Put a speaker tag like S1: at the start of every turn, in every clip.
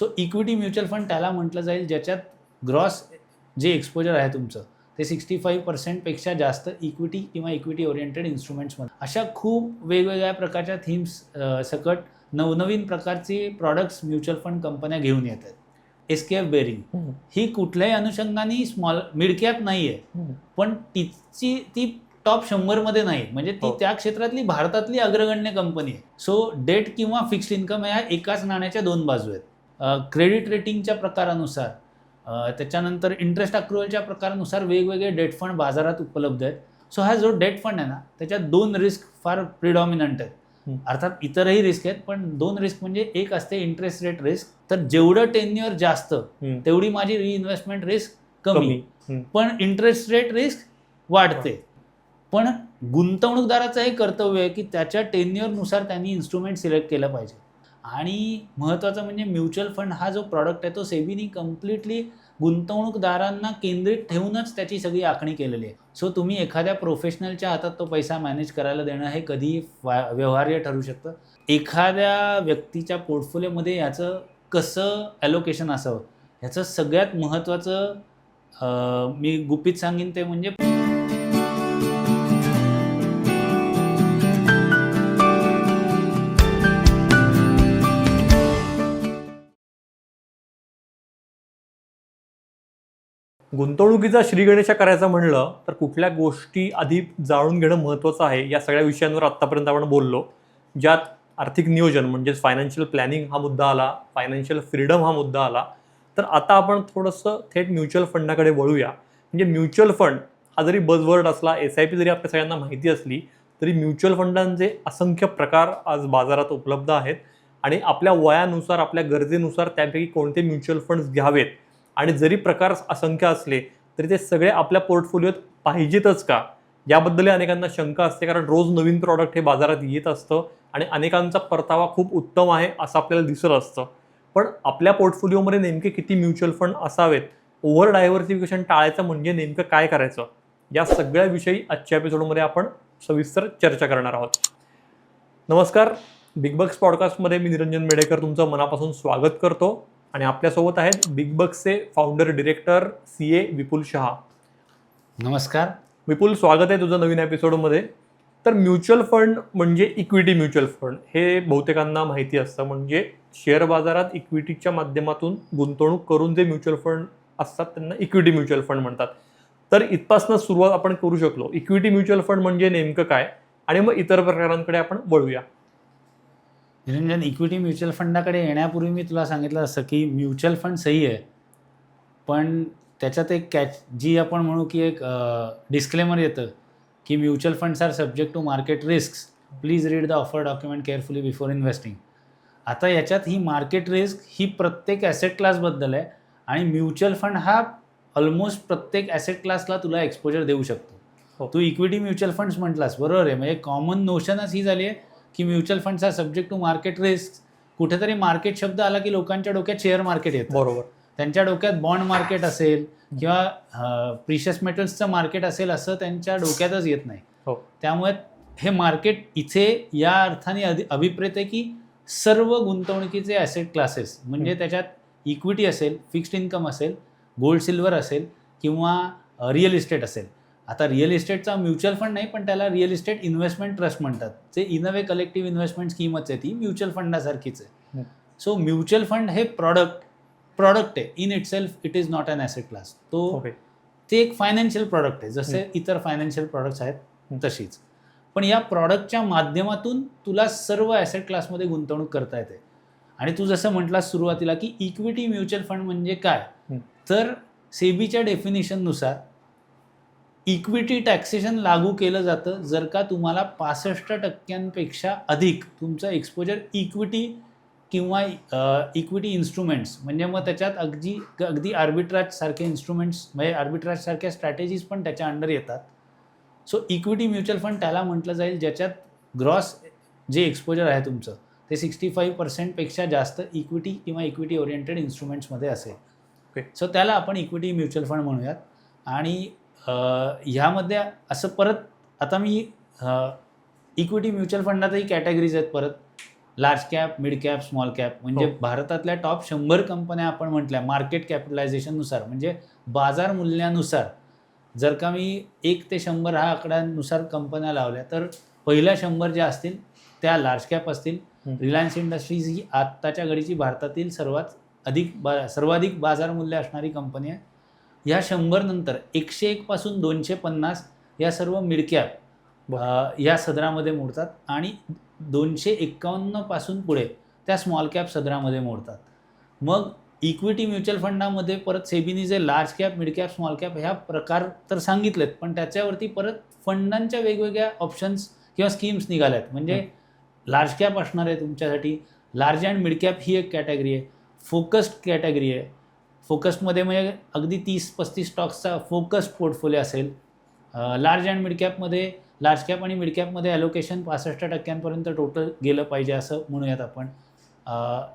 S1: So equity mutual fund त्याला म्हटलं जाईल ज्याच्यात ग्रॉस जे एक्सपोजर आहे तुमचं ते 65% जास्त इक्विटी किंवा इक्विटी ओरिएंटेड इन्स्ट्रुमेंट्समध्ये. अशा खूप वेगवेगळ्या प्रकारच्या थीम्स सकट नवनवीन प्रकारचे प्रॉडक्ट्स म्युच्युअल फंड कंपन्या घेऊन येत आहेत. SKF बेरिंग ही कुठल्याही अनुषंगाने स्मॉल मिड कॅप नाही आहे, पण ती टॉप 100 नाही, म्हणजे ती त्या क्षेत्रातली भारतातली अग्रगण्य कंपनी आहे. सो डेट किंवा फिक्स्ड इन्कम या एकाच नाण्याच्या दोन बाजू आहेत. क्रेडिट रेटिंगच्या प्रकारानुसार त्याच्यानंतर इंटरेस्ट अक्रुवलच्या प्रकारानुसार वेगवेगळे डेट फंड बाजारात उपलब्ध आहेत. सो हा जो डेट फंड आहे ना त्याच्यात 2 रिस्क फार प्रिडॉमिनंट आहेत. अर्थात इतरही रिस्क आहेत, पण 2 रिस्क म्हणजे एक असते इंटरेस्ट रेट रिस्क, तर जेवढं टेन्युअर जास्त तेवढी माझी रिइन्व्हेस्टमेंट रिस्क कमी, पण इंटरेस्ट रेट रिस्क वाढते. पण गुंतवणूकदाराचं हे कर्तव्य आहे की त्याच्या टेन्युअरनुसार त्यांनी इन्स्ट्रुमेंट सिलेक्ट केलं पाहिजे. आणि महत्त्वाचं म्हणजे म्युच्युअल फंड हा जो प्रॉडक्ट आहे तो सेबीनी कम्प्लिटली गुंतवणूकदारांना केंद्रित ठेवूनच त्याची सगळी आखणी केलेली आहे. सो तुम्ही एखाद्या प्रोफेशनलच्या हातात तो पैसा मॅनेज करायला देणं हे कधीही व्यवहार्य ठरू शकतं. एखाद्या व्यक्तीच्या पोर्टफोलिओमध्ये याचं कसं ॲलोकेशन असावं ह्याचं सगळ्यात महत्त्वाचं मी गुपित सांगेन ते म्हणजे
S2: गुंतवणुकीचा श्रीगणेशा करायचा म्हणलं तर कुठल्या गोष्टी आधी जाणून घेणं महत्त्वाचं आहे. या सगळ्या विषयांवर आत्तापर्यंत आपण बोललो, ज्यात आर्थिक नियोजन म्हणजेच फायनान्शियल प्लॅनिंग हा मुद्दा आला, फायनान्शियल फ्रीडम हा मुद्दा आला. तर आता आपण थोडंसं थेट म्युच्युअल फंडाकडे वळूया. म्हणजे म्युच्युअल फंड हा जरी बझवर्ड असला, SIP जरी आपल्या सगळ्यांना माहिती असली तरी म्युच्युअल फंडांचे असंख्य प्रकार आज बाजारात उपलब्ध आहेत आणि आपल्या वयानुसार आपल्या गरजेनुसार त्यापैकी कोणते म्युच्युअल फंड्स घ्यावेत आणि जरी प्रकार असंख्य असले तरी ते सगळे आपल्या पोर्टफोलिओत पाहिजेतच का, याबद्दल अनेकांना शंका असते. कारण रोज नवीन प्रॉडक्ट हे बाजारात येत असतं आणि अनेकांचा परतावा खूप उत्तम आहे असं आपल्याला दिसत असतं. पण आपल्या पोर्टफोलिओमध्ये नेमके किती म्युच्युअल फंड असावेत, ओव्हर डायव्हर्सिफिकेशन टाळायचं म्हणजे नेमकं काय करायचं, या सगळ्या विषयी आजच्या एपिसोडमध्ये आपण सविस्तर चर्चा करणार आहोत. नमस्कार, बिग बक्स पॉडकास्टमध्ये मी निरंजन मेडेकर तुमचं मनापासून स्वागत करतो आणि आपल्यासोबत आहेत बिग बक्सचे फाउंडर डिरेक्टर CA विपुल शहा.
S1: नमस्कार
S2: विपुल, स्वागत आहे तुझं नवीन एपिसोडमध्ये. तर म्युच्युअल फंड म्हणजे इक्विटी म्युच्युअल फंड हे बहुतेकांना माहिती असतं. म्हणजे शेअर बाजारात इक्विटीच्या माध्यमातून गुंतवणूक करून जे म्युच्युअल फंड असतात त्यांना इक्विटी म्युच्युअल फंड म्हणतात. तर इथपासून सुरुवात आपण करू शकलो. इक्विटी म्युच्युअल फंड म्हणजे नेमकं काय आणि मग इतर प्रकारांकडे आपण वळूया.
S1: निरंजन, इक्विटी म्युच्युअल फंडाकडे येण्यापूर्वी मी तुला सांगितलं असं की म्युच्युअल फंड सही आहे, पण त्याच्यात एक जी आपण म्हणू की एक डिस्क्लेमर येतं की mutual funds are subject to market risk, please read the offer document carefully before investing. आता याच्यात ही मार्केट रिस्क ही प्रत्येक ॲसेट क्लासबद्दल आहे आणि म्युच्युअल फंड हा ऑलमोस्ट प्रत्येक ॲसेट क्लासला तुला एक्सपोजर देऊ शकतो. तू इक्विटी म्युच्युअल फंड्स म्हटलास, बरोबर आहे. म्हणजे कॉमन नोशनच ही झाली आहे की mutual funds are subject to market risk. कुठेतरी मार्केट शब्द आला की लोकांच्या डोक्यात शेअर मार्केट येतं.
S2: बरोबर.
S1: त्यांच्या डोक्यात बॉन्ड मार्केट असेल किंवा प्रिशियस मेटल्सचं मार्केट असेल असं त्यांच्या डोक्यातच येत नाही. त्यामुळे हे मार्केट इथे या अर्थाने अभिप्रेत आहे की सर्व गुंतवणुकीचे ॲसेट क्लासेस, म्हणजे त्याच्यात इक्विटी असेल, फिक्स्ड इन्कम असेल, गोल्ड सिल्वर असेल किंवा रिअल इस्टेट असेल. आता रिअल इस्टेटचा म्युच्युअल फंड नाही, पण त्याला रिअल इस्टेट इन्व्हेस्टमेंट ट्रस्ट म्हणतात. जे in a way collective investment स्कीमच आहे, ती म्युच्युअल फंडासारखीच आहे. सो म्युच्युअल फंड हे प्रॉडक्ट आहे. In itself it is not an asset class. ते एक फायनान्शियल प्रॉडक्ट आहे, जसे इतर फायनान्शियल प्रॉडक्ट्स आहेत तशीच. पण या प्रॉडक्टच्या माध्यमातून तुला सर्व ॲसेट क्लासमध्ये गुंतवणूक करता येते. आणि तू जसं म्हटलास सुरुवातीला की इक्विटी म्युच्युअल फंड म्हणजे काय, तर सेबीच्या डेफिनेशननुसार इक्विटी टॅक्सेशन लागू केलं जातं जर का तुम्हाला 65% अधिक तुमचं एक्सपोजर इक्विटी किंवा इक्विटी इन्स्ट्रुमेंट्स, म्हणजे मग त्याच्यात अगदी आर्बिट्राज सारखे इन्स्ट्रुमेंट्स, म्हणजे आर्बिट्राज सारख्या स्ट्रॅटेजीज पण त्याच्या अंडर येतात. सो इक्विटी म्युच्युअल फंड त्याला म्हटलं जाईल ज्याच्यात ग्रॉस जे एक्सपोजर आहे तुमचं ते 65% जास्त इक्विटी किंवा इक्विटी ओरिएंटेड इन्स्ट्रुमेंट्समध्ये असेल. सो त्याला आपण इक्विटी म्युच्युअल फंड म्हणूयात. आणि ह्यामध्ये असं परत आता मी इक्विटी म्युच्युअल फंडातही कॅटेगरीज आहेत परत. Large cap, mid cap, small cap, म्हणजे भारतातल्या टॉप 100 कंपन्या आपण म्हटल्या मार्केट कॅपिटलायझेशननुसार, म्हणजे बाजार मूल्यानुसार जर का मी 1 ते 100 हा आकड्यानुसार कंपन्या लावल्या तर पहिल्या 100 ज्या असतील त्या लार्ज कॅप असतील. रिलायन्स इंडस्ट्रीज ही आत्ताच्या घडीची भारतातील सर्वाधिक बाजार मूल्य असणारी कंपनी आहे. ह्या 100 नंतर 101 पासून 250 या सर्व मिड कॅप या सदरामध्ये मोडतात आणि 251 पासून पुढे त्या स्मॉल कॅप सदरामध्ये मोडतात. मग इक्विटी म्युच्युअल फंडामध्ये परत सेबीने जे large cap, mid cap, small cap ह्या प्रकार तर सांगितलेत, पण त्याच्यावरती परत फंडांच्या वेगवेगळ्या ऑप्शन्स किंवा स्कीम्स निघाल्यात. म्हणजे लार्ज कॅप असणार आहे तुमच्यासाठी, लार्ज अँड मिड कॅप ही एक कॅटेगरी आहे, फोकस्ड कॅटेगरी आहे. फोकस्डमध्ये म्हणजे अगदी 30-35 स्टॉक्सचा फोकस्ड पोर्टफोलिओ असेल. लार्ज अँड मिड कॅपमध्ये, लार्ज कॅप आणि मिड कॅपमध्ये ॲलोकेशन 65% टोटल गेलं पाहिजे असं म्हणूयात आपण.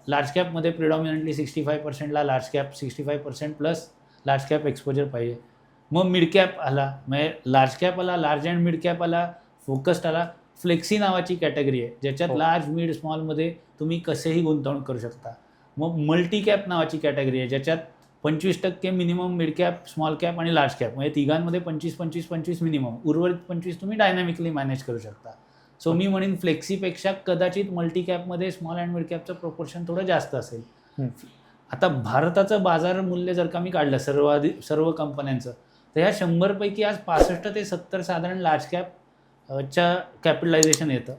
S1: लार्ज कॅपमध्ये प्रिडॉमिनंटली 65%ला large cap, 65% plus large cap exposure पाहिजे. मग मिड कॅप आला, म्हणजे लार्ज कॅप आला, लार्ज अँड मिड कॅप आला, फोकस्ड आला. फ्लेक्सी नावाची कॅटेगरी आहे ज्याच्यात लार्ज, मिड, स्मॉलमध्ये तुम्ही कसेही गुंतवणूक करू शकता. मग मल्टी कॅप नावाची कॅटेगरी आहे ज्याच्यात 25% minimum mid cap, small cap आणि लार्ज कॅप, म्हणजे तिघांमध्ये 25-25-25 मिनिमम, उर्वरित 25 तुम्ही डायनॅमिकली मॅनेज करू शकता. सो मी म्हणेन फ्लेक्सीपेक्षा कदाचित मल्टी कॅपमध्ये स्मॉल अँड मिड कॅपचं प्रोपोर्शन थोडं जास्त असेल. आता भारताचं बाजार मूल्य जर का मी काढलं सर्व कंपन्यांचं, तर ह्या 100 पैकी आज 65 ते 70 साधारण लार्ज कॅपच्या कॅपिटलायझेशन येतं.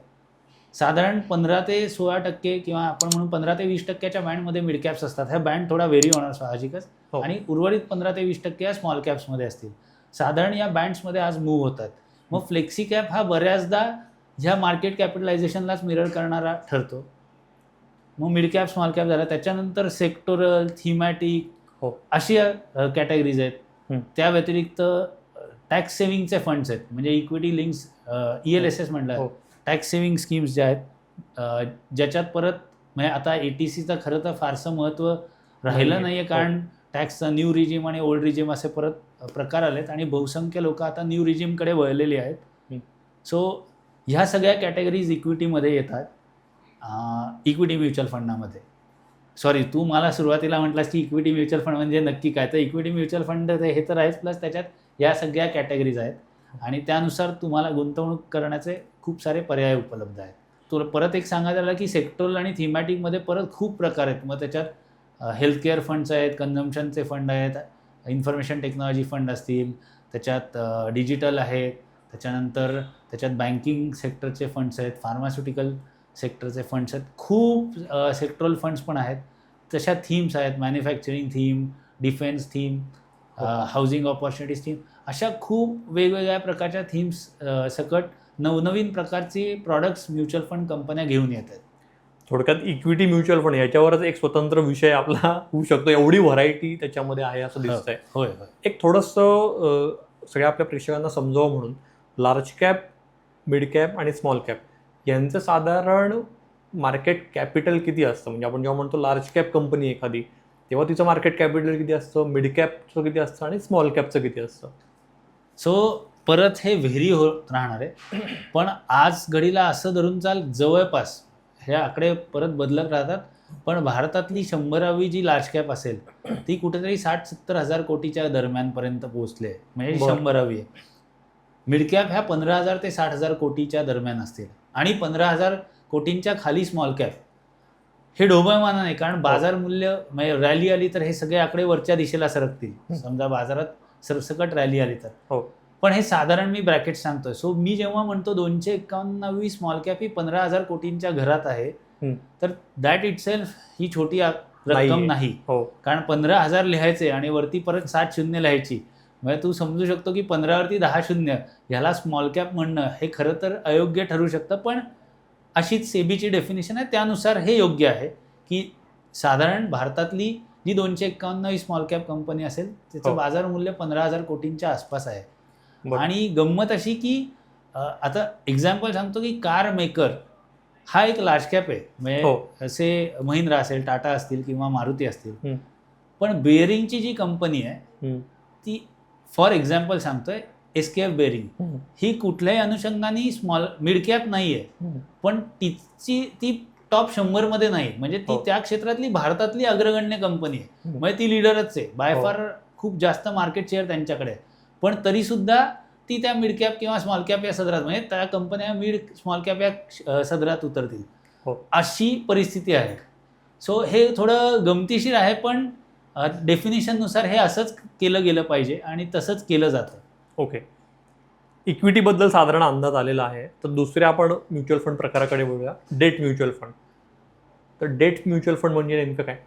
S1: साधारण 15 ते 16% किंवा आपण म्हणून 15 ते 20%च्या बँडमध्ये मिड कॅप्स असतात. ह्या बँड थोडा व्हेरी होणार साहजिकच, आणि उर्वरित 15 ते 20% या स्मॉल कॅप्समध्ये असतील. साधारण या बँड्समध्ये आज मूव्ह होतात. मग फ्लेक्सी कॅप हा बऱ्याचदा ह्या मार्केट कॅपिटलायझेशनलाच मिरर करणारा ठरतो. मग मिड कॅप, स्मॉल कॅप झाला, त्याच्यानंतर सेक्टोरल, थीमॅटिक अशी कॅटेगरीज आहेत. त्या व्यतिरिक्त टॅक्स सेव्हिंगचे फंड्स आहेत, म्हणजे इक्विटी लिंक्स, ELSS म्हटलं, टॅक्स सेव्हिंग स्कीम्स ज्या आहेत, ज्याच्यात परत म्हणजे आता ATCचं खरं तर फारसं महत्त्व राहिलं नाही आहे, कारण टॅक्सचा न्यू रिजिम आणि ओल्ड रिजिम असे परत प्रकार आलेत आणि बहुसंख्य लोक आता न्यू रिजिमकडे वळलेली आहेत. सो ह्या सगळ्या कॅटेगरीज इक्विटीमध्ये येतात. इक्विटी म्युच्युअल फंडामध्ये, सॉरी, तू मला सुरुवातीला म्हटलास की इक्विटी म्युच्युअल फंड म्हणजे नक्की काय, तर इक्विटी म्युच्युअल फंड हे तर आहेच, प्लस त्याच्यात या सगळ्या कॅटेगरीज आहेत आणि त्यानुसार तुम्हाला गुंतवणूक करण्याचे खूप सारे पर्याय उपलब्ध आहेत. तुला परत एक सांगायचं झालं की सेक्टोरल आणि थीमॅटिकमध्ये परत खूप प्रकार आहेत. मग त्याच्यात हेल्थकेअर फंड्स आहेत, कन्झम्पशनचे फंड आहेत, इन्फॉर्मेशन टेक्नॉलॉजी फंड असतील, त्याच्यात डिजिटल आहेत, त्याच्यानंतर त्याच्यात बँकिंग सेक्टरचे फंड्स आहेत, फार्मास्युटिकल सेक्टरचे फंड्स आहेत, खूप सेक्टरल फंड्स पण आहेत. तशा थीम्स आहेत, manufacturing theme, defence theme, housing opportunities theme, अशा खूप वेगवेगळ्या प्रकारच्या थीम्स सकट नवनवीन प्रकारचे प्रॉडक्ट्स म्युच्युअल फंड कंपन्या घेऊन येत आहेत.
S2: थोडक्यात इक्विटी म्युच्युअल फंड याच्यावरच एक स्वतंत्र विषय आपला होऊ शकतो, एवढी व्हरायटी त्याच्यामध्ये आहे असं दिसतंय.
S1: होय.
S2: एक थोडंसं सगळ्या आपल्या प्रेक्षकांना समजावं म्हणून, लार्ज कॅप, मिड कॅप आणि स्मॉल कॅप यांचं साधारण मार्केट कॅपिटल किती असतं? म्हणजे आपण जेव्हा म्हणतो लार्ज कॅप कंपनी एखादी, तेव्हा तिचं मार्केट कॅपिटल किती असतं, मिड कॅपचं किती असतं आणि स्मॉल कॅपचं किती असतं?
S1: सो परत हे व्हेरी होत राहणार आहे, पण आज घडीला असं धरून चाल, जवळपास हे आकडे परत बदलत राहतात, पण भारतातली 100वी जी लार्ज कॅप असेल ती कुठेतरी 60-70 हजार कोटीच्या दरम्यानपर्यंत पोहोचले, म्हणजे 100वी. मिड कॅप ह्या 15,000 ते 60,000 कोटीच्या दरम्यान असतील आणि 15,000 कोटींच्या खाली स्मॉल कॅप. हे ढोबळमाना नाही, कारण बाजार मूल्य म्हणजे रॅली आली तर हे सगळे आकडे वरच्या दिशेला सरकतील. समजा बाजारात सरसकट रॅली आली तर, पण हे साधारण मी ब्रॅकेट सांगतोय. सो मी जेव्हा म्हणतो 251वी स्मॉल कॅप ही 15,000 कोटींच्या घरात आहे, तर दॅट इटसेल्फ ही छोटी रक्कम नाही. कारण 15,000 लिहायचे आणि वरती परत 7 शून्य लिहायची, म्हणजे तू समजू शकतो की 15 वरती 10 शून्य ह्याला स्मॉल कॅप म्हणणं हे खरं तर अयोग्य ठरू शकतं. पण अशीच सेबीची डेफिनेशन आहे, त्यानुसार हे योग्य आहे की साधारण भारतातली जी 251वी स्मॉल कॅप कंपनी असेल त्याचं बाजार मूल्य 15,000 कोटींच्या आसपास आहे. आणि गंमत अशी की आता एक्झाम्पल सांगतो की कार मेकर हा एक लार्ज कॅप आहे, म्हणजे असे महिंद्रा असेल, टाटा असतील किंवा मारुती असतील, पण बेअरिंगची जी कंपनी आहे ती, फॉर एक्झाम्पल सांगतोय, SKF बेअरिंग ही कुठल्याही अनुषंगाने मिड कॅप नाही आहे, पण ती टॉप 100 मध्ये नाही, म्हणजे ती त्या क्षेत्रातली भारतातली अग्रगण्य कंपनी आहे, म्हणजे ती लीडरच आहे बाय फार, खूप जास्त मार्केट शेअर त्यांच्याकडे आहे. पण तरी सुद्धा ती त्या मिड कॅप किंवा स्मॉल कॅप या सदरात, म्हणजे त्या कंपन्या मिड स्मॉल कॅप या सदरात उतरतील अशी परिस्थिती आहे. सो हे थोडं गमतीशीर आहे, पण डेफिनेशननुसार हे असंच केलं गेलं पाहिजे आणि तसंच केलं जातं.
S2: ओके, इक्विटीबद्दल साधारण अंदाज आलेला आहे. तर दुसऱ्या आपण म्युच्युअल फंड प्रकाराकडे बोलूया, डेट म्युच्युअल फंड. तर डेट म्युच्युअल फंड म्हणजे नेमकं काय?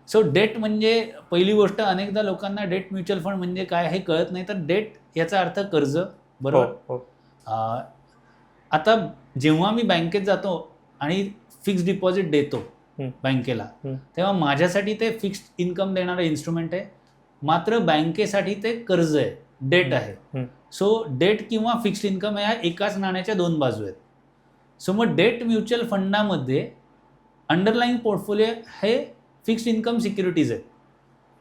S1: सो डेट म्हणजे पहिली गोष्ट, अनेकदा लोकांना डेट म्युच्युअल फंड म्हणजे काय हे कळत नाही. तर डेट याचा अर्थ कर्ज, बरोबर. आता जेव्हा मी बँकेत जातो आणि फिक्स डिपॉझिट देतो बँकेला, तेव्हा माझ्यासाठी ते फिक्स्ड इन्कम देणारं इन्स्ट्रुमेंट आहे, मात्र बँकेसाठी ते कर्ज आहे, डेट आहे. सो डेट किंवा फिक्स्ड इन्कम ह्या एकाच नाण्याच्या दोन बाजू आहेत. सो मग डेट म्युच्युअल फंडामध्ये अंडरलाईंग पोर्टफोलिओ हे फिक्स्ड इन्कम सिक्युरिटीज आहेत.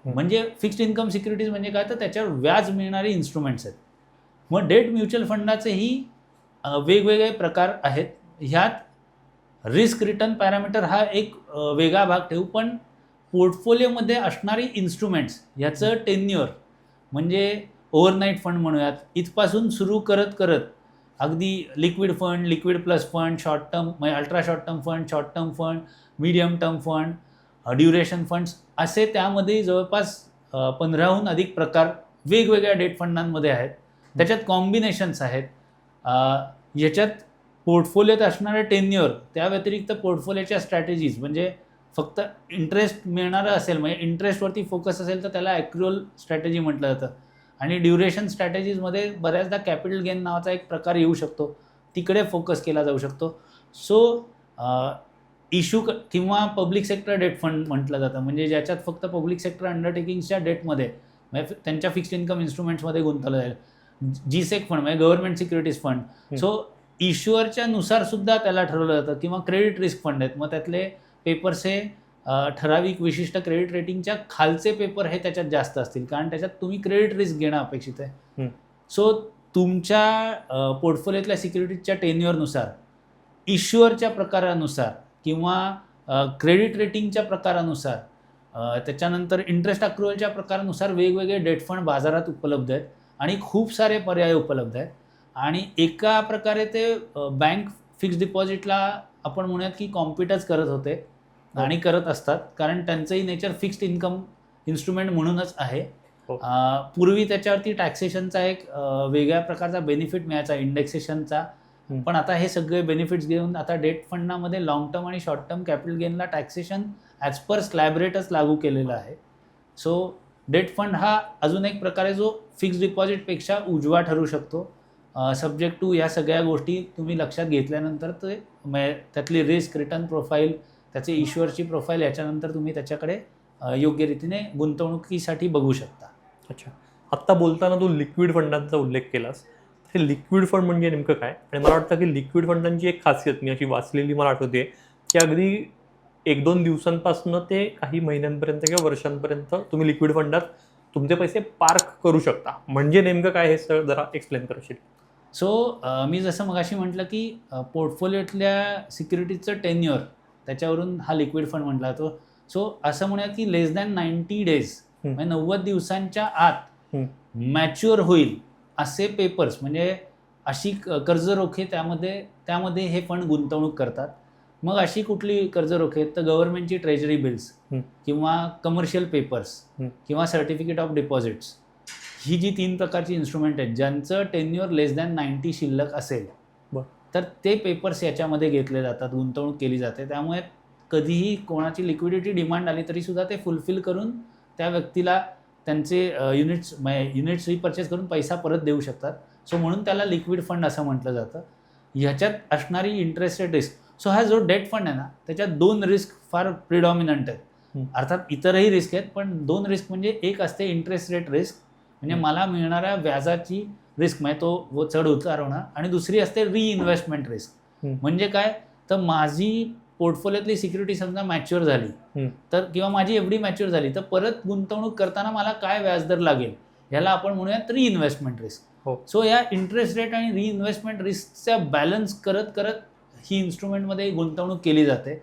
S1: म्हणजे फिक्स्ड इन्कम सिक्युरिटीज म्हणजे काय, तर त्याच्यावर व्याज मिळणारे इन्स्ट्रुमेंट्स आहेत. मग डेट म्युच्युअल फंडाचेही वेगवेगळे प्रकार आहेत. ह्यात रिस्क रिटर्न पॅरामीटर हा एक वेगळा भाग ठेवू, पण पोर्टफोलिओमध्ये असणारी इन्स्ट्रुमेंट्स ह्याचं टेन्युअर, म्हणजे ओव्हरनाईट फंड म्हणूयात, इथपासून सुरू करत करत अगदी liquid fund, liquid plus fund, short term म्हणजे ultra short term fund, short term fund, medium term fund, duration funds, असे त्यामध्ये जवळपास 15हून अधिक प्रकार वेगवेगळ्या डेट फंडांमध्ये आहेत. त्याच्यात कॉम्बिनेशन्स आहेत. याच्यात पोर्टफोलिओत असणारे टेन्युअर, त्या व्यतिरिक्त पोर्टफोलिओच्या स्ट्रॅटेजीज, म्हणजे फक्त इंटरेस्ट मिळणारं असेल, म्हणजे इंटरेस्टवरती फोकस असेल तर त्याला ॲक्रुअल स्ट्रॅटेजी म्हटलं जातं. आणि ड्युरेशन स्ट्रॅटेजीजमध्ये बऱ्याचदा कॅपिटल गेन नावाचा एक प्रकार येऊ शकतो, तिकडे फोकस केला जाऊ शकतो. सो इश्यू किंवा पब्लिक सेक्टर डेट फंड म्हटलं जातं, म्हणजे ज्याच्यात फक्त पब्लिक सेक्टर अंडरटेकिंग्सच्या डेटमध्ये म्हणजे त्यांच्या फिक्स्ड इन्कम इन्स्ट्रुमेंट्समध्ये गुंतवलं जाईल. जीसेक फंड म्हणजे गव्हर्नमेंट सिक्युरिटीज फंड. सो इश्युअरच्या नुसार सुद्धा त्याला ठरवलं जातं. किंवा क्रेडिट रिस्क फंड आहेत, मग त्यातले पेपर्स हे ठराविक विशिष्ट क्रेडिट रेटिंगच्या खालचे पेपर हे त्याच्यात जास्त असतील, कारण त्याच्यात तुम्ही क्रेडिट रिस्क घेणं अपेक्षित आहे. सो तुमच्या पोर्टफोलिओतल्या सिक्युरिटीजच्या टेन्युअरनुसार, इश्युअरच्या प्रकारानुसार किंवा क्रेडिट रेटिंगच्या प्रकारानुसार, त्याच्यानंतर इंटरेस्ट अक्रुअलच्या प्रकारानुसार वेगवेगळे डेट फंड बाजारात उपलब्ध आहेत आणि खूप सारे पर्याय उपलब्ध आहेत. आणि एका प्रकारे ते बँक फिक्स्ड डिपॉझिटला आपण म्हणूयात की कॉम्पिटच करत होते आणि करत असतात, कारण त्यांचंही नेचर फिक्स्ड इन्कम इन्स्ट्रुमेंट म्हणूनच आहे. पूर्वी त्याच्यावरती टॅक्सेशनचा एक वेगळ्या प्रकारचा बेनिफिट मिळायचा, इंडेक्सेशनचा, पण आता हे सगळे बेनिफिट्स घेऊन आता डेट फंडामध्ये लॉंग टर्म आणि शॉर्ट टर्म कॅपिटल गेनला टॅक्सेशन ॲज पर स्लॅब रेटच लागू केलेला आहे. सो डेट फंड हा अजून एक प्रकारे जो फिक्स्ड डिपॉझिटपेक्षा उजवा ठरू शकतो, सब्जेक्ट टू या सगळ्या गोष्टी तुम्ही लक्षात घेतल्यानंतर ते त्यातली रिस्क रिटर्न प्रोफाईल, त्याचे इश्युअरची प्रोफाईल, याच्यानंतर तुम्ही त्याच्याकडे योग्य रीतीने गुंतवणुकीसाठी बघू शकता.
S2: अच्छा, आत्ता बोलताना तू लिक्विड फंडांचा उल्लेख केलास. हे लिक्विड फंड म्हणजे नेमकं काय? आणि मला वाटतं की लिक्विड फंडांची एक खासियत मी अशी वाचलेली मला आठवते की अगदी 1-2 दिवसांपासून ते काही महिन्यांपर्यंत किंवा वर्षांपर्यंत तुम्ही लिक्विड फंडात तुमचे पैसे पार्क करू शकता. म्हणजे नेमकं काय हे सर जरा एक्सप्लेन करशील?
S1: सो मी जसं मगाशी म्हटलं की पोर्टफोलिओतल्या सिक्युरिटीजचं टेन्युअर, त्याच्यावरून हा लिक्विड फंड म्हटला जातो. सो असं म्हणूया की लेस दॅन 90 डेज म्हणजे 90 दिवसांच्या आत मॅच्युअर होईल असे पेपर्स, म्हणजे अशी कर्ज रोखे त्यामध्ये हे फंड गुंतवणूक करतात. मग अशी कुठली कर्ज रोखे आहेत, तर गव्हर्नमेंटची ट्रेजरी बिल्स किंवा कमर्शियल पेपर्स किंवा सर्टिफिकेट ऑफ डिपॉझिट्स, ही जी 3 प्रकारची इन्स्ट्रुमेंट आहेत ज्यांचं टेन्युअर लेस दॅन 90 शिल्लक असेल, तर ते पेपर्स याच्यामध्ये घेतले जातात, गुंतवणूक केली जाते. त्यामुळे कधीही कोणाची लिक्विडिटी डिमांड आली तरी सुद्धा ते फुलफिल करून त्या व्यक्तीला त्यांचे युनिट्स रिपर्चेस करून पैसा परत देऊ शकतात. सो म्हणून त्याला लिक्विड फंड असं म्हटलं जातं. ह्याच्यात असणारी इंटरेस्ट रेट रिस्क, सो हा जो डेट फंड आहे ना, त्याच्यात 2 रिस्क फार प्रिडॉमिनंट आहेत. अर्थात इतरही रिस्क आहेत, पण 2 रिस्क म्हणजे एक असते इंटरेस्ट रेट रिस्क, म्हणजे मला मिळणाऱ्या व्याजाची रिस्क, म्हणजे तो चढ उतार होणं, आणि दुसरी असते रिइन्व्हेस्टमेंट रिस्क. म्हणजे काय, तर माझी पोर्टफोलिओतली सिक्युरिटी समजा मॅच्युअर झाली तर, किंवा माझी एफडी मॅच्युअर झाली तर परत गुंतवणूक करताना मला काय व्याजदर लागेल, ह्याला आपण म्हणूयात रिइन्व्हेस्टमेंट रिस्क. सो या इंटरेस्ट रेट आणि रिइन्व्हेस्टमेंट रिस्कचा बॅलन्स करत करत ही इन्स्ट्रुमेंटमध्ये गुंतवणूक केली जाते.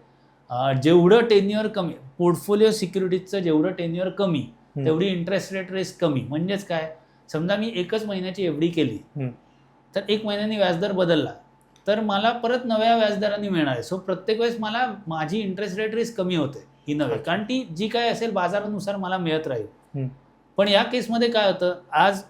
S1: जेवढं टेन्युअर कमी, पोर्टफोलिओ सिक्युरिटीजचं जेवढं टेन्युअर कमी तेवढी इंटरेस्ट रेट रिस्क कमी. म्हणजेच काय, समजा मी एकच महिन्याची एफडी केली तर 1 महिन्यानी व्याजदर बदलला तर मला परत नव्या व्याजदराने मिळणार आहे. सो प्रत्येक वेळेस मला माझी इंटरेस्ट रेट रिस्क कमी होते ही नव्हे, कारण ती जी काय असेल बाजारानुसार मला मिळत राहील. पण या केसमध्ये काय होतं, आज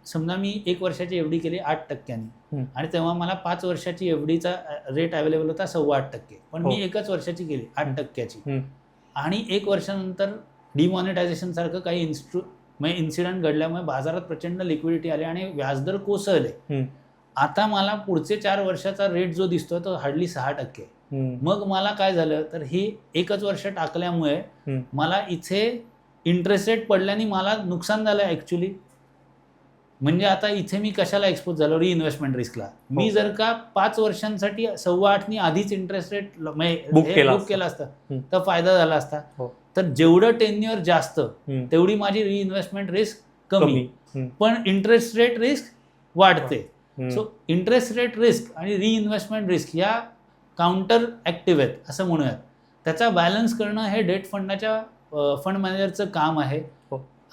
S1: समजा मी 1 वर्षाची एफडी केली 8% आणि तेव्हा मला 5 वर्षाची एफडीचा रेट अवेलेबल होता 8.25%. पण मी एकच वर्षाची केली 8%ची आणि 1 वर्षानंतर डिमॉनिटायझेशन सारखं काही इन्सिडेंट घडल्यामुळे बाजारात प्रचंड लिक्विडिटी आली आणि व्याजदर कोसळले. आता मला पुढचे 4 वर्षाचा रेट जो दिसतोय तो हार्डली 6%. मग मला काय झालं तर ही एकच वर्ष टाकल्यामुळे मला इथे इंटरेस्ट रेट पडल्याने मला नुकसान झालं ॲक्च्युली. म्हणजे आता इथे मी कशाला एक्सपोज झालो, रिइन्व्हेस्टमेंट रिस्कला. मी जर का 5 वर्षांसाठी 8.25 आधीच इंटरेस्ट रेट बुक केला असता तर फायदा झाला असता. तर जेवढं टेन्युअर जास्त तेवढी माझी रिइन्व्हेस्टमेंट रिस्क कमी, पण इंटरेस्ट रेट रिस्क वाढते. सो इंटरेस्ट रेट रिस्क आणि रिइन्व्हेस्टमेंट रिस्क या काउंटर ॲक्टिव्ह आहेत असं म्हणूयात. त्याचा बॅलन्स करणं हे डेट फंडाच्या फंड मॅनेजरचं काम आहे.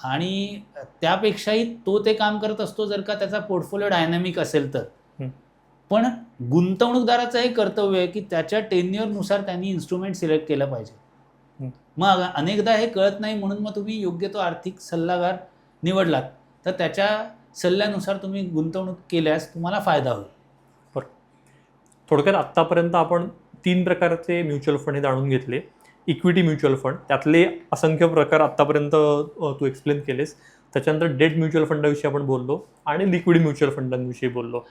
S1: आणि त्यापेक्षाही तो ते काम करत असतो जर का त्याचा पोर्टफोलिओ डायनॅमिक असेल तर. पण गुंतवणूकदाराचं हे कर्तव्य आहे की त्याच्या टेन्युअरनुसार त्यांनी इन्स्ट्रुमेंट सिलेक्ट केलं पाहिजे. मग अनेकदा हे कळत नाही म्हणून मग तुम्ही योग्य तो आर्थिक सल्लागार निवडलात तर त्याच्या सल्ल्यानुसार तुम्ही गुंतवणूक केल्यास तुम्हाला फायदा होईल.
S2: बरं, थोडक्यात आत्तापर्यंत आपण 3 प्रकारचे म्युच्युअल फंड हे जाणून घेतले. इक्विटी म्युच्युअल फंड, त्यातले असंख्य प्रकार आत्तापर्यंत तू एक्सप्लेन केलेस. त्याच्यानंतर डेट म्युच्युअल फंडाविषयी आपण बोललो आणि लिक्विड म्युच्युअल फंडांविषयी बोललो.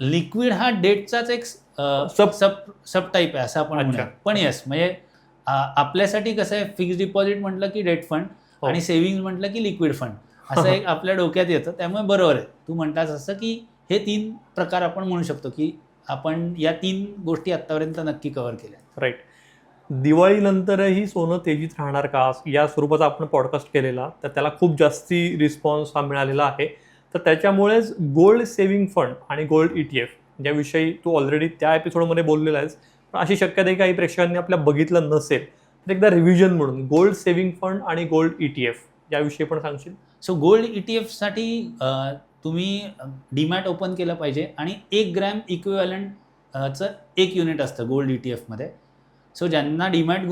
S1: लिक्विड हा डेटचाच एक सब टाईप आहे असं आपण म्हणूया. पण येस, म्हणजे आपल्यासाठी कसं आहे, फिक्स्ड डिपॉझिट म्हटलं की डेट फंड आणि सेव्हिंग्ज म्हटलं की लिक्विड फंड असं एक आपल्या डोक्यात येतं. त्यामुळे बरोबर आहे तू म्हणतास असं की हे 3 प्रकार आपण म्हणू शकतो की आपण या 3 गोष्टी आत्तापर्यंत नक्की कव्हर केल्या.
S2: राईट. दिवाळीनंतरही सोनं तेजीत राहणार का या स्वरूपाचा आपण पॉडकास्ट केलेला, तर त्याला खूप जास्ती रिस्पॉन्स हा मिळालेला आहे. तर त्याच्यामुळेच गोल्ड सेव्हिंग फंड आणि गोल्ड ETF ज्याविषयी तू ऑलरेडी त्या एपिसोडमध्ये बोललेला आहेस, पण अशी शक्यता आहे काही प्रेक्षकांनी आपल्या बघितलं नसेल तर एकदा रिव्हिजन म्हणून गोल्ड सेव्हिंग फंड आणि गोल्ड ETF याविषयी पण सांगशील?
S1: सो गोल्ड ETFसाठी तुम्ही डीमॅट ओपन केलं पाहिजे आणि 1 ग्रॅम इक्विव्हॅलंटचं 1 युनिट असतं गोल्ड ETFमध्ये. सो ज्यांना डीमॅट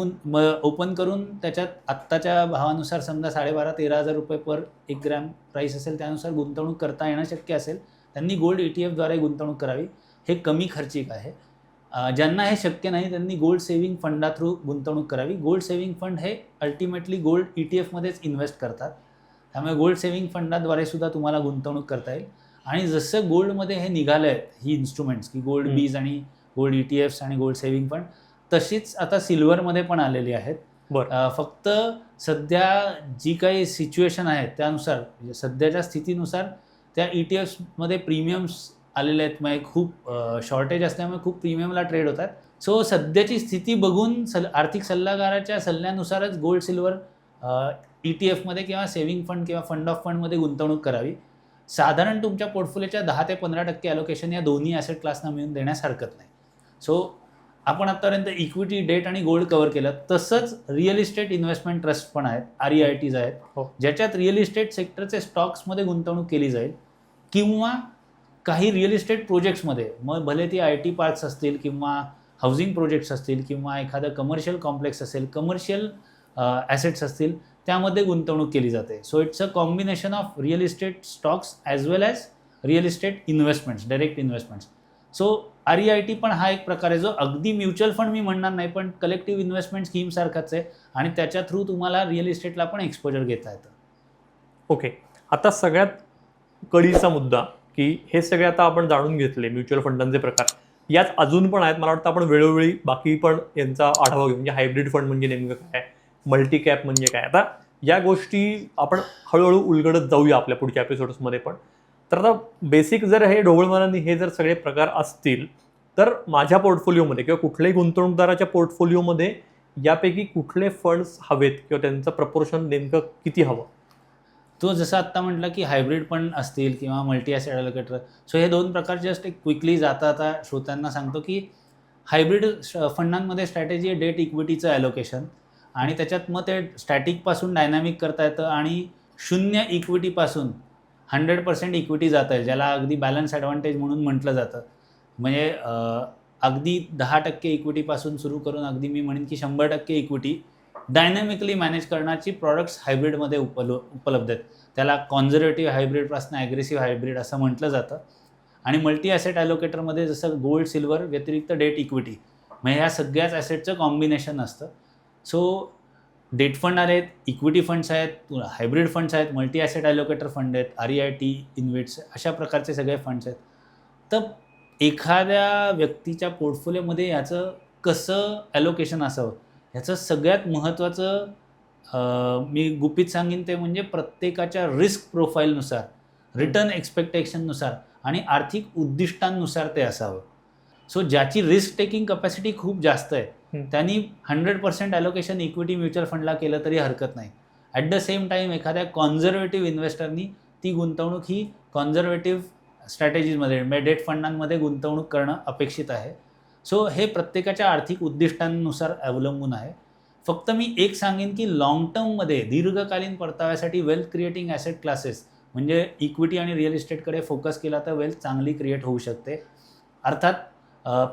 S1: ओपन करून त्याच्यात आत्ताच्या भावानुसार समजा 12,500-13,000 रुपये पर 1 ग्रॅम प्राईस असेल त्यानुसार गुंतवणूक करता येणं शक्य असेल त्यांनी गोल्ड ETFद्वारे गुंतवणूक करावी. हे कमी खर्चिक आहे. ज्यांना हे शक्य नाही त्यांनी गोल्ड सेव्हिंग फंडा थ्रू गुंतवणूक करावी. गोल्ड सेव्हिंग फंड हे अल्टिमेटली गोल्ड ETFमध्येच इन्व्हेस्ट करतात. त्यामुळे गोल्ड सेव्हिंग फंडाद्वारे सुद्धा तुम्हाला गुंतवणूक करता येईल. आणि जसं गोल्डमध्ये हे निघालं आहे ही इन्स्ट्रुमेंट्स की गोल्ड बीज आणि गोल्ड ETFs आणि गोल्ड सेव्हिंग फंड, तशीच आता सिल्वरमध्ये पण आलेली आहेत. फक्त सध्या जी काही सिच्युएशन आहे त्यानुसार, सध्याच्या स्थितीनुसार त्या ETFsमध्ये प्रीमियम्स आलेले आहेत. म्हणजे खूप शॉर्टेज असल्यामुळे खूप प्रीमियमला ट्रेड होतात. सो सध्याची स्थिती बघून आर्थिक सल्लागाराच्या सल्ल्यानुसारच गोल्ड सिल्वर ETFमध्ये किंवा सेव्हिंग फंड किंवा फंड ऑफ फंडमध्ये गुंतवणूक करावी. साधारण तुमच्या पोर्टफोलिओच्या 10 ते 15% ॲलोकेशन या दोन्ही ॲसेट क्लासना मिळून देण्यास हरकत नाही. सो आपण आत्तापर्यंत इक्विटी, डेट आणि गोल्ड कव्हर केलं. तसंच रिअल इस्टेट इन्व्हेस्टमेंट ट्रस्ट पण आहेत, REITs आहेत, ज्याच्यात रिअल इस्टेट सेक्टरचे स्टॉक्समध्ये गुंतवणूक केली जाईल किंवा काही रिअल इस्टेट प्रोजेक्ट्समध्ये, मग भले ती IT पार्क्स असतील किंवा हाऊसिंग प्रोजेक्ट्स असतील किंवा एखादं कमर्शियल कॉम्प्लेक्स असेल, कमर्शियल ॲसेट्स असतील, त्यामध्ये गुंतवणूक केली जाते. So it's a combination of real estate stocks as well as real estate investments, direct investments. So REIT पण हा एक प्रकार आहे जो अगदी म्युच्युअल फंड मी म्हणणार नाही, पण कलेक्टिव्ह इन्व्हेस्टमेंट स्कीम सारखाच आहे आणि त्याच्या थ्रू तुम्हाला रिअल इस्टेटला पण एक्सपोजर घेता येतं.
S2: ओके, आता सगळ्यात कळीचा मुद्दा की हे सगळे आता आपण जाणून घेतले म्युच्युअल फंडांचे प्रकार. यात अजून पण आहेत. मला वाटतं आपण वेळोवेळी बाकी पण यांचा आढावा घेऊ. म्हणजे हायब्रिड फंड म्हणजे नेमकं काय, मल्टी कॅप म्हणजे काय, आता या गोष्टी आपण हळूहळू उलगडत जाऊया आपल्या पुढच्या एपिसोड्समध्ये पण. तर आता बेसिक जर हे ढोबळमानांनी हे जर सगळे प्रकार असतील तर माझ्या पोर्टफोलिओमध्ये किंवा कुठल्याही गुंतवणूकदाराच्या पोर्टफोलिओमध्ये यापैकी कुठले फंड्स हवेत किंवा त्यांचं प्रपोर्शन नेमकं किती हवं?
S1: तो जसं आत्ता म्हटलं की हायब्रिड फंड असतील किंवा मल्टी ॲसेट ॲलोकेटर. सो हे 2 प्रकार जस्ट एक क्विकली जाता श्रोत्यांना सांगतो की हायब्रिड फंडांमध्ये स्ट्रॅटेजी आहे डेट इक्विटीचं ॲलोकेशन, आणि त्याच्यात मग ते स्टॅटिकपासून डायनॅमिक करता येतं आणि 0 इक्विटीपासून 100% इक्विटी जाता येईल, ज्याला अगदी बॅलन्स ॲडव्हान्टेज म्हणून म्हटलं जातं. म्हणजे अगदी 10% इक्विटीपासून सुरू करून अगदी मी म्हणेन की 100% इक्विटी डायनॅमिकली मॅनेज करण्याची प्रॉडक्ट्स हायब्रिडमध्ये उपलब्ध आहेत. त्याला कॉन्झर्वेटिव्ह हायब्रिडपासून ॲग्रेसिव्ह हायब्रिड असं म्हटलं जातं. आणि मल्टी ॲसेट ॲलोकेटरमध्ये जसं गोल्ड, सिल्वर व्यतिरिक्त डेट इक्विटी, म्हणजे ह्या सगळ्याच ॲसेटचं कॉम्बिनेशन असतं. सो डेट फंड आहेत, इक्विटी फंड्स आहेत, हायब्रिड फंड्स आहेत, मल्टी ॲसेट ॲलोकेटर फंड आहेत, REIT, इन्व्हेट्स, अशा प्रकारचे सगळे फंड्स आहेत. तर एखाद्या व्यक्तीच्या पोर्टफोलिओमध्ये याचं कसं ॲलोकेशन असावं, ह्याचं सगळ्यात महत्त्वाचं मी गुपित सांगेन ते म्हणजे प्रत्येकाच्या रिस्क प्रोफाईलनुसार, रिटर्न एक्सपेक्टेशननुसार आणि आर्थिक उद्दिष्टांनुसार ते असावं. सो ज्याची रिस्क टेकिंग कपॅसिटी खूप जास्त आहे त्यांनी 100% ॲलोकेशन इक्विटी म्युच्युअल फंडला केलं तरी हरकत नाही. ॲट द सेम टाईम एखाद्या कॉन्झर्वेटिव्ह इन्व्हेस्टरनी ती गुंतवणूक ही कॉन्झर्वेटिव्ह स्ट्रॅटेजीजमध्ये म्हणजे डेट फंडांमध्ये गुंतवणूक करणं अपेक्षित आहे. सो हे प्रत्येकाच्या आर्थिक उद्दिष्टांनुसार अवलंबून आहे. फक्त मी एक सांगेन की लॉंग टर्ममध्ये दीर्घकालीन परताव्यासाठी वेल्थ क्रिएटिंग ॲसेट क्लासेस म्हणजे इक्विटी आणि रिअल इस्टेटकडे फोकस केला तर वेल्थ चांगली क्रिएट होऊ शकते. अर्थात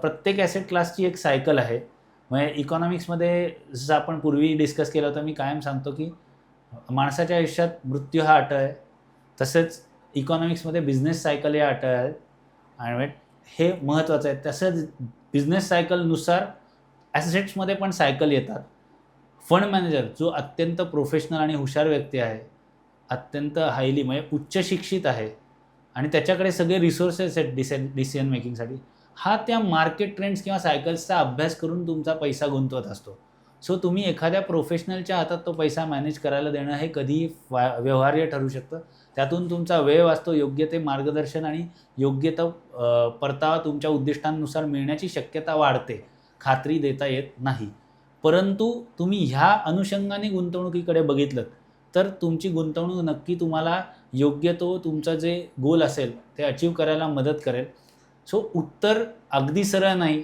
S1: प्रत्येक ॲसेट क्लासची एक सायकल आहे. म्हणजे इकॉनॉमिक्समध्ये जसं आपण पूर्वी डिस्कस केलं होतं, मी कायम सांगतो की माणसाच्या आयुष्यात मृत्यू हा अटळ आहे, तसंच इकॉनॉमिक्समध्ये बिझनेस सायकल या अटळ आहेत आणि हे महत्त्वाचं आहे. तसंच बिझनेस सायकलनुसार ॲसेट्समध्ये पण सायकल येतात. फंड मॅनेजर जो अत्यंत प्रोफेशनल आणि हुशार व्यक्ती आहे, अत्यंत हायली म्हणजे उच्च शिक्षित आहे आणि त्याच्याकडे सगळे रिसोर्सेस आहेत डिसिजन मेकिंगसाठी, हा त्या मार्केट ट्रेंड्स किंवा सायकल्सचा अभ्यास करून तुमचा पैसा गुंतवत असतो. सो तुम्ही एखाद्या प्रोफेशनलच्या हातात तो पैसा मॅनेज करायला देणं हे कधीही व्यवहार्य ठरू शकतं. त्यातून तुमचा वेळ वाचतो, योग्य ते मार्गदर्शन आणि योग्य तो परतावा तुमच्या उद्दिष्टांनुसार मिळण्याची शक्यता वाढते, खात्री देता येत नाही. परंतु तुम्ही ह्या अनुषंगाने गुंतवणुकीकडे बघितलं तर तुमची गुंतवणूक नक्की तुम्हाला योग्य तो तुमचा जे गोल असेल ते अचीव करायला मदत करेल. सो उत्तर अगदी सरळ नाही,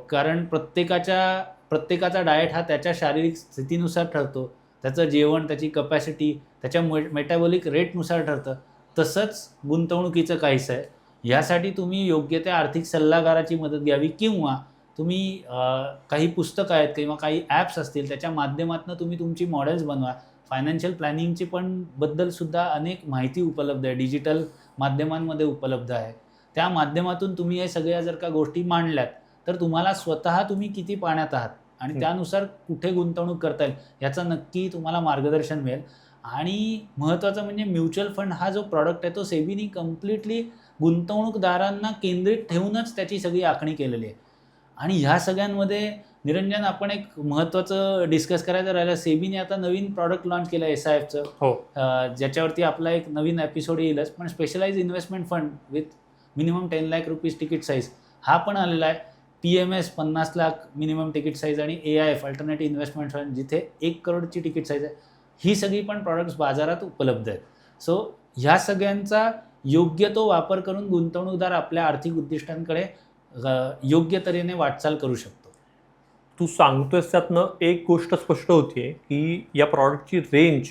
S1: कारण प्रत्येकाचा डाएट हा त्याच्या शारीरिक स्थितीनुसार ठरतो, त्याचं जेवण, त्याची कपॅसिटी, त्याच्या मेटाबॉलिक रेटनुसार ठरतं. तसंच गुंतवणुकीचं काहीच आहे. ह्यासाठी तुम्ही योग्य त्या आर्थिक सल्लागाराची मदत घ्यावी किंवा तुम्ही काही पुस्तकं आहेत किंवा काही ॲप्स असतील त्याच्या माध्यमातून तुम्ही तुमची मॉडेल्स बनवा. फायनान्शियल प्लॅनिंगची पण बद्दलसुद्धा अनेक माहिती उपलब्ध आहे, डिजिटल माध्यमांमध्ये उपलब्ध आहे. त्या माध्यमातून तुम्ही हे सगळ्या जर का गोष्टी मांडल्यात तर तुम्हाला स्वतः तुम्ही किती पाण्यात आहात आणि त्यानुसार कुठे गुंतवणूक करता येईल याचं नक्की तुम्हाला मार्गदर्शन मिळेल. आणि महत्त्वाचं म्हणजे म्युच्युअल फंड हा जो प्रॉडक्ट आहे तो सेबीनी कम्प्लिटली गुंतवणूकदारांना केंद्रित ठेवूनच त्याची सगळी आखणी केलेली आहे. आणि ह्या सगळ्यांमध्ये निरंजन आपण एक महत्त्वाचं डिस्कस करायचं राहिलं, सेबीने आता नवीन प्रॉडक्ट लॉन्च केलं आहे SIFचं, ज्याच्यावरती आपला एक नवीन एपिसोड येईलच. पण specialise investment fund with minimum 10 lakh rupees ticket size हा पण आलेला आहे. PMS 50 lakh minimum ticket size आणि AIF अल्टरनेटिव्ह इन्व्हेस्टमेंट फंड जिथे 1 करोडची तिकीट साईज आहे. ही सगळी पण प्रॉडक्ट्स बाजारात उपलब्ध आहेत. सो ह्या सगळ्यांचा योग्य तो वापर करून गुंतवणूकदार आपल्या आर्थिक उद्दिष्टांकडे योग्य तऱ्हेने वाटचाल करू शकतो.
S2: तू सांगतोयस त्यातनं एक गोष्ट स्पष्ट होतीये की या प्रॉडक्टची रेंज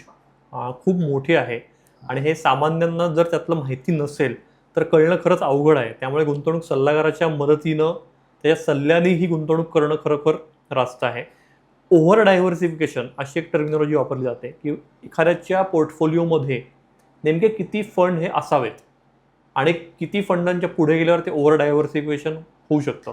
S2: खूप मोठी आहे आणि हे सामान्यांना जर त्यातलं माहिती नसेल तर कळणं खरंच अवघड आहे. त्यामुळे गुंतवणूक सल्लागाराच्या मदतीनं त्याच्या सल्ल्याने ही गुंतवणूक करणं खरोखर रास्त आहे. ओव्हर डायव्हर्सिफिकेशन अशी एक टर्मिनॉलॉजी वापरली जाते की एखाद्याच्या पोर्टफोलिओमध्ये नेमके किती फंड हे असावेत आणि किती फंडांच्या पुढे गेल्यावर ते ओव्हर डायव्हर्सिफिकेशन होऊ शकतं.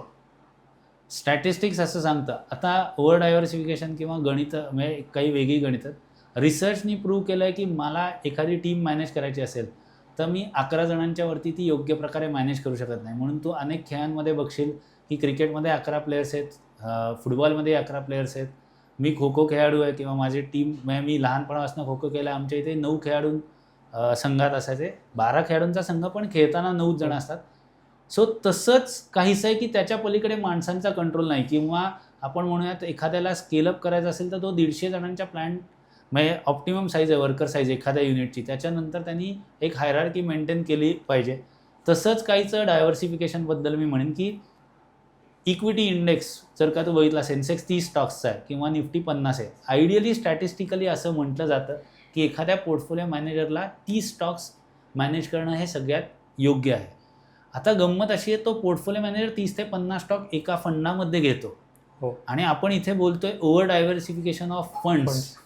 S1: स्टॅटिस्टिक्स असं सांगतं. आता ओव्हर डायव्हर्सिफिकेशन किंवा गणित म्हणजे काही वेगळी गणितं रिसर्चनी प्रूव्ह केलं आहे की मला एखादी टीम मॅनेज करायची असेल तर मी 11 जणांच्या वरती ती योग्य प्रकारे मॅनेज करू शकत नाही. म्हणून तू अनेक खेळांमध्ये बघशील की क्रिकेटमध्ये 11 प्लेयर्स आहेत, फुटबॉलमध्ये 11 प्लेयर्स आहेत. मी खो खो खेळाडू आहे किंवा माझी टीम मी लहानपणापासून खो खो केला. आमच्या इथे 9 खेळाडू संघात असायचे. 12 खेळाडूंचा संघ पण खेळताना 9 जण असतात. सो तसंच काहीसं आहे की त्याच्या पलीकडे माणसांचा कंट्रोल नाही किंवा आपण म्हणूयात एखाद्याला स्केलअप करायचा असेल तर तो 150 जणांच्या प्लॅन म्हणजे ऑप्टिमम साईज आहे, वर्कर साईज एखाद्या युनिटची. त्याच्यानंतर त्यांनी एक हायरार्की मेंटेन केली पाहिजे. तसंच काहीचं डायव्हर्सिफिकेशनबद्दल मी म्हणेन की इक्विटी इंडेक्स जर का तो बघितला, सेन्सेक्स 30 स्टॉक्सचा आहे किंवा निफ्टी 50 आहे, आयडियली स्टॅटिस्टिकली असं म्हटलं जातं की एखाद्या पोर्टफोलिओ मॅनेजरला 30 स्टॉक्स मॅनेज करणं हे सगळ्यात योग्य आहे. आता गंमत अशी आहे, तो पोर्टफोलिओ मॅनेजर 30 ते 50 स्टॉक एका फंडामध्ये घेतो आणि आपण इथे बोलतोय over diversification of funds.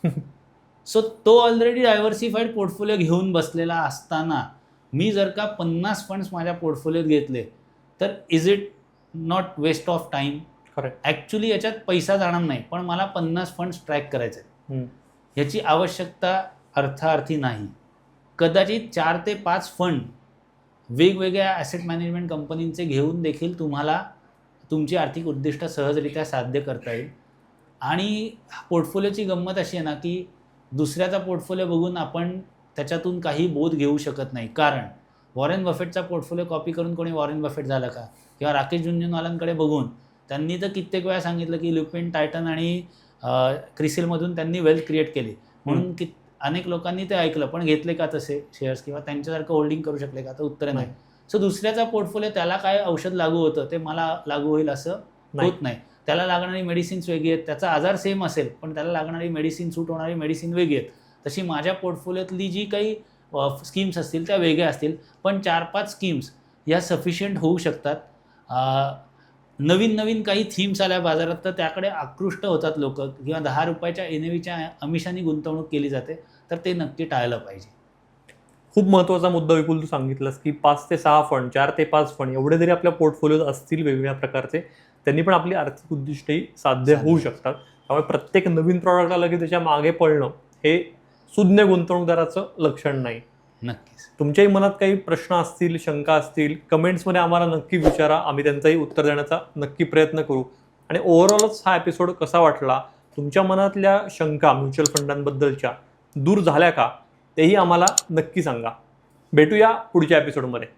S1: So तो ऑलरेडी डायव्हर्सिफाईड पोर्टफोलिओ घेऊन बसलेला असताना मी जर का 50 फंड्स माझ्या पोर्टफोलिओत घेतले तर is it not waste of time?
S2: Correct.
S1: Actually याच्यात पैसा जाणार नाही, पण मला 50 फंड्स ट्रॅक करायचे, ह्याची आवश्यकता अर्थार्थी नाही. कदाचित 4 ते 5 फंड वेगवेगळ्या ॲसेट मॅनेजमेंट कंपनींचे घेऊन देखील तुम्हाला तुमची आर्थिक उद्दिष्ट सहजरित्या साध्य करता येईल. आणि पोर्टफोलिओची गंमत अशी आहे ना की दुसऱ्याचा पोर्टफोलिओ बघून आपण त्याच्यातून काही बोध घेऊ शकत नाही. कारण वॉरेन बफेटचा पोर्टफोलिओ कॉपी करून कोणी वॉरेन बफेट झालं का? किंवा राकेश झुनझुनवालांकडे बघून त्यांनी तर कित्येक वेळा सांगितलं की लुपिन, टायटन आणि क्रिसिलमधून त्यांनी वेल्थ क्रिएट केली म्हणून अनेक लोकांनी ते ऐकलं, पण घेतले का तसे शेअर्स किंवा त्यांच्यासारखं होल्डिंग करू शकले का? तर उत्तर नाही. सो दुसऱ्याचा पोर्टफोलिओ त्याला काय औषध लागू होतं ते मला लागू होईल असं होत नाही. त्याला लागणारी मेडिसिन्स वेगळी आहेत, त्याचा आजार सेम असेल पण त्याला लागणारी मेडिसिन, सूट होणारी मेडिसिन वेगळी आहेत. तशी माझ्या पोर्टफोलिओतली जी काही स्कीम्स असतील त्या वेगळ्या असतील, पण 4-5 स्कीम्स या सफिशियंट होऊ शकतात. नवीन नवीन काही थीम्स आल्या बाजारात तर त्याकडे आकृष्ट होतात लोक, किंवा 10 रुपयाच्या NAVच्या अमिषाने गुंतवणूक केली जाते, तर ते नक्की टाळलं पाहिजे.
S2: खूप महत्त्वाचा मुद्दा विपुल तू सांगितलंस की 5 ते 6 फंड, 4 ते 5 फंड एवढे जरी आपल्या पोर्टफोलिओत असतील वेगवेगळ्या प्रकारचे, त्यांनी पण आपली आर्थिक उद्दिष्टही साध्य होऊ शकतात. त्यामुळे प्रत्येक नवीन प्रॉडक्ट आलं की त्याच्या मागे पळणं हे सुज्ञ गुंतवणूकदाराचं लक्षण नाही.
S1: नक्कीच.
S2: तुमच्याही मनात काही प्रश्न असतील, शंका असतील, कमेंट्समध्ये आम्हाला नक्की विचारा. आम्ही त्यांचाही उत्तर देण्याचा नक्की प्रयत्न करू. आणि ओव्हरऑलच हा एपिसोड कसा वाटला, तुमच्या मनातल्या शंका म्युच्युअल फंडांबद्दलच्या दूर झाल्या का, तेही आम्हाला नक्की सांगा. भेटूया पुढच्या एपिसोडमध्ये.